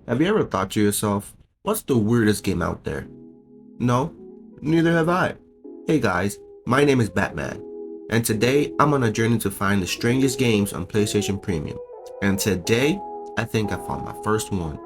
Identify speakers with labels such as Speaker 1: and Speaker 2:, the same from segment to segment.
Speaker 1: Have you ever thought to yourself, what's the weirdest game out there? No, neither have I. Hey guys, my name is Batman, and today I'm on a journey to find the strangest games on PlayStation Premium. And today, I think I found my first one.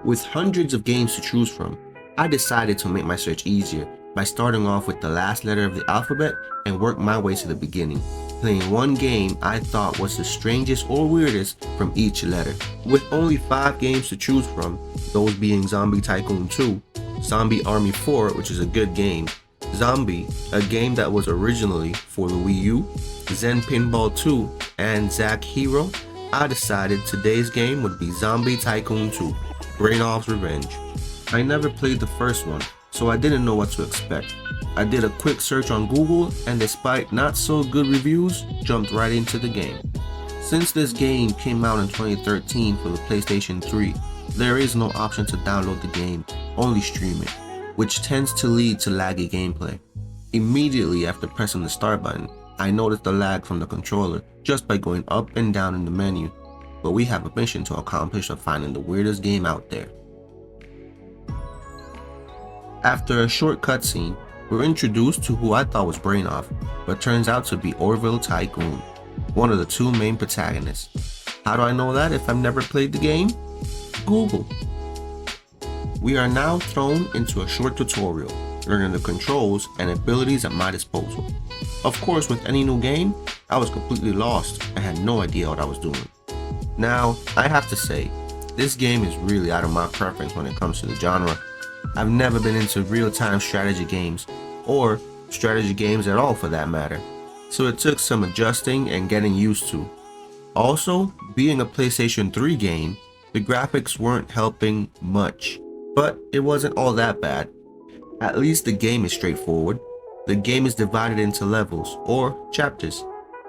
Speaker 1: With hundreds of games to choose from, I decided to make my search easier by starting off with the last letter of the alphabet and work my way to the beginning, playing one game I thought was the strangest or weirdest from each letter. With only 5 games to choose from, those being Zombie Tycoon 2, Zombie Army 4, which is a good game, Zombie, a game that was originally for the Wii U, Zen Pinball 2, and Zack Hero, I decided today's game would be Zombie Tycoon 2, Brainoff's Revenge. I never played the first one, so I didn't know what to expect. I did a quick search on Google and despite not so good reviews, jumped right into the game. Since this game came out in 2013 for the PlayStation 3, there is no option to download the game, only stream it, which tends to lead to laggy gameplay. Immediately after pressing the start button, I noticed the lag from the controller just by going up and down in the menu, but we have a mission to accomplish of finding the weirdest game out there. After a short cutscene, we're introduced to who I thought was Brainoff, but turns out to be Orville Tycoon, one of the 2 main protagonists. How do I know that if I've never played the game? Google. We are now thrown into a short tutorial, learning the controls and abilities at my disposal. Of course, with any new game, I was completely lost and had no idea what I was doing. Now, I have to say, this game is really out of my preference when it comes to the genre. I've never been into real-time strategy games, or strategy games at all for that matter, so it took some adjusting and getting used to. Also, being a PlayStation 3 game, the graphics weren't helping much, but it wasn't all that bad. At least the game is straightforward. The game is divided into levels, or chapters.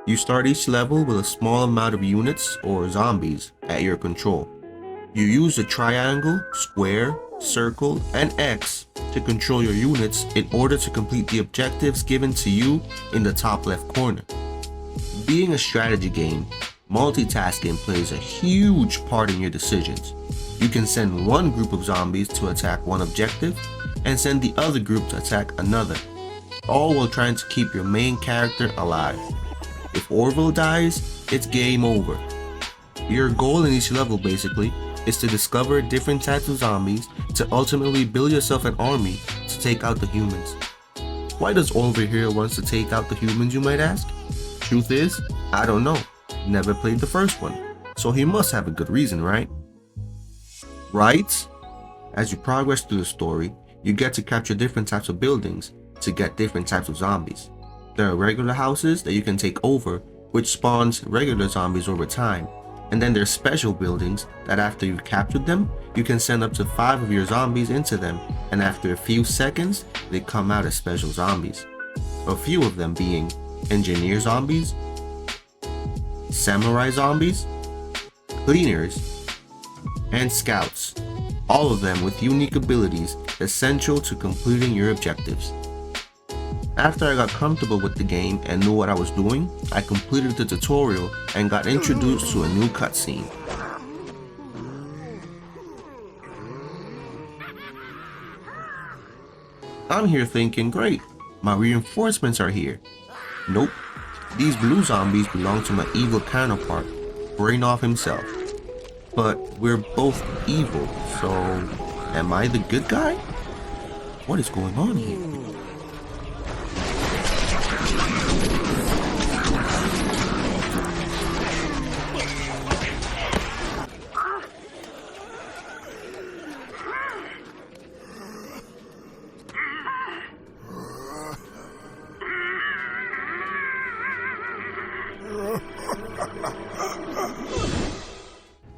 Speaker 1: You start each level with a small amount of units, or zombies, at your control. You use the triangle, square, circle, and X to control your units in order to complete the objectives given to you in the top left corner. Being a strategy game, multitasking plays a huge part in your decisions. You can send one group of zombies to attack one objective and send the other group to attack another, all while trying to keep your main character alive. If Orville dies, it's game over. Your goal in each level basically is to discover different types of zombies to ultimately build yourself an army to take out the humans. Why does Orville here wants to take out the humans, you might ask? Truth is, I don't know. Never played the first one, so he must have a good reason, right? Right? As you progress through the story, you get to capture different types of buildings to get different types of zombies. There are regular houses that you can take over, which spawns regular zombies over time. And then there's special buildings that after you've captured them, you can send up to 5 of your zombies into them, and after a few seconds, they come out as special zombies. A few of them being engineer zombies, samurai zombies, cleaners, and scouts, all of them with unique abilities essential to completing your objectives. After I got comfortable with the game and knew what I was doing, I completed the tutorial and got introduced to a new cutscene. I'm here thinking, great, my reinforcements are here. Nope, these blue zombies belong to my evil counterpart, Brainoff himself. But we're both evil, so am I the good guy? What is going on here?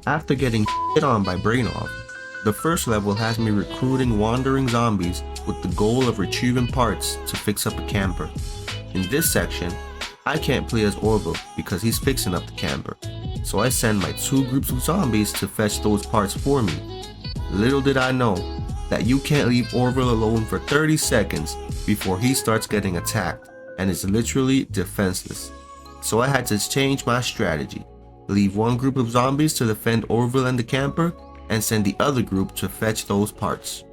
Speaker 1: After getting hit on by Brainoff, the first level has me recruiting wandering zombies with the goal of retrieving parts to fix up a camper. In this section, I can't play as Orville because he's fixing up the camper, so I send my 2 groups of zombies to fetch those parts for me. Little did I know that you can't leave Orville alone for 30 seconds before he starts getting attacked and is literally defenseless. So I had to change my strategy. Leave one group of zombies to defend Orville and the camper, and send the other group to fetch those parts.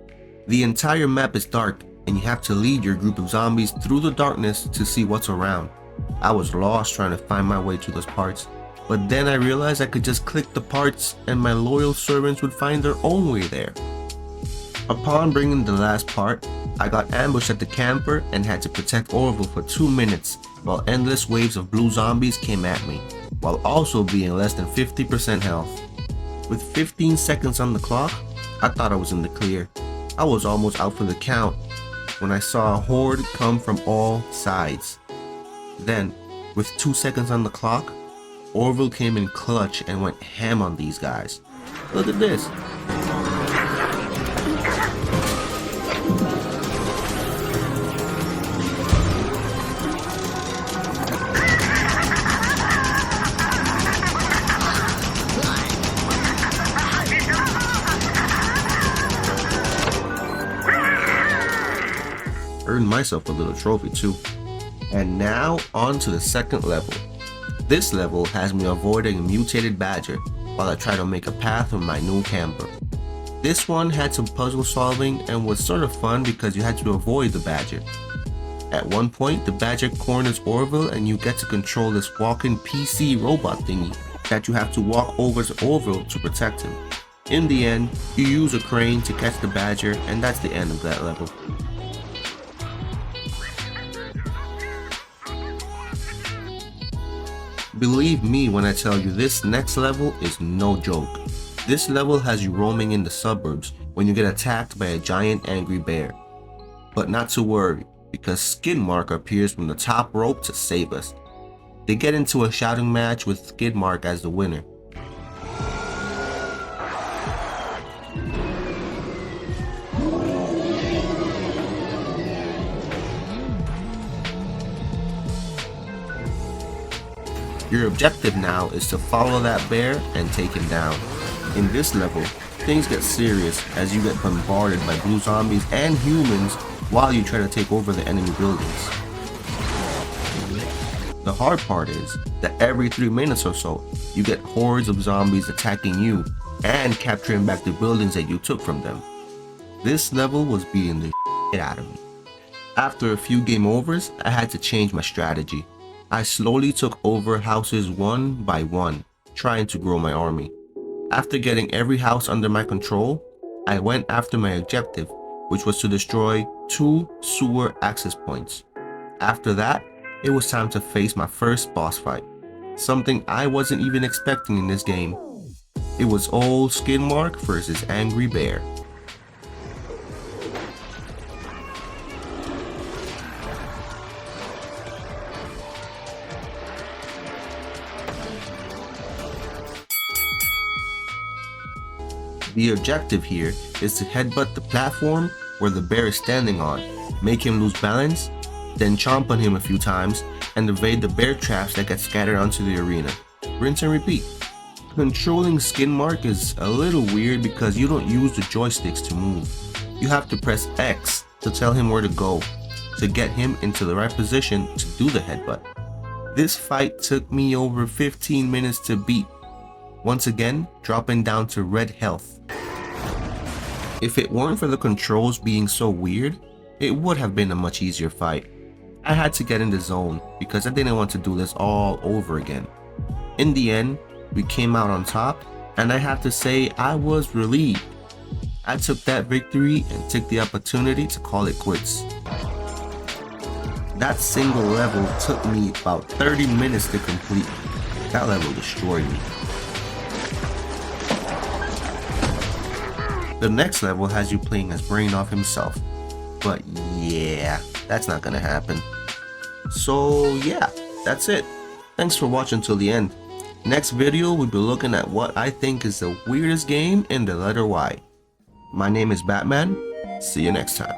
Speaker 1: The entire map is dark and you have to lead your group of zombies through the darkness to see what's around. I was lost trying to find my way to those parts, but then I realized I could just click the parts and my loyal servants would find their own way there. Upon bringing the last part, I got ambushed at the camper and had to protect Orville for 2 minutes while endless waves of blue zombies came at me, while also being less than 50% health. With 15 seconds on the clock, I thought I was in the clear. I was almost out for the count when I saw a horde come from all sides. Then, with 2 seconds on the clock, Orville came in clutch and went ham on these guys. Look at this. Earned myself a little trophy too. And now on to the second level. This level has me avoiding a mutated badger while I try to make a path with my new camper. This one had some puzzle solving and was sort of fun because you had to avoid the badger. At one point the badger corners Orville and you get to control this walking PC robot thingy that you have to walk over to Orville to protect him. In the end, you use a crane to catch the badger and that's the end of that level. Believe me when I tell you this next level is no joke. This level has you roaming in the suburbs when you get attacked by a giant angry bear. But not to worry, because Skidmark appears from the top rope to save us. They get into a shouting match with Skidmark as the winner. Your objective now is to follow that bear and take him down. In this level, things get serious as you get bombarded by blue zombies and humans while you try to take over the enemy buildings. The hard part is that every 3 minutes or so, you get hordes of zombies attacking you and capturing back the buildings that you took from them. This level was beating the shit out of me. After a few game overs, I had to change my strategy. I slowly took over houses one by one, trying to grow my army. After getting every house under my control, I went after my objective, which was to destroy 2 sewer access points. After that, it was time to face my first boss fight, something I wasn't even expecting in this game. It was old Skidmark versus Angry Bear. The objective here is to headbutt the platform where the bear is standing on, make him lose balance, then chomp on him a few times, and evade the bear traps that get scattered onto the arena. Rinse and repeat. Controlling Skidmark is a little weird because you don't use the joysticks to move. You have to press X to tell him where to go, to get him into the right position to do the headbutt. This fight took me over 15 minutes to beat, once again dropping down to red health. If it weren't for the controls being so weird, it would have been a much easier fight. I had to get in the zone because I didn't want to do this all over again. In the end, we came out on top, and I have to say I was relieved. I took that victory and took the opportunity to call it quits. That single level took me about 30 minutes to complete. That level destroyed me. The next level has you playing as Brainoff himself, but yeah, that's not gonna happen. So yeah, that's it. Thanks for watching till the end. Next video we'll be looking at what I think is the weirdest game in the letter Y. My name is Batman. See you next time.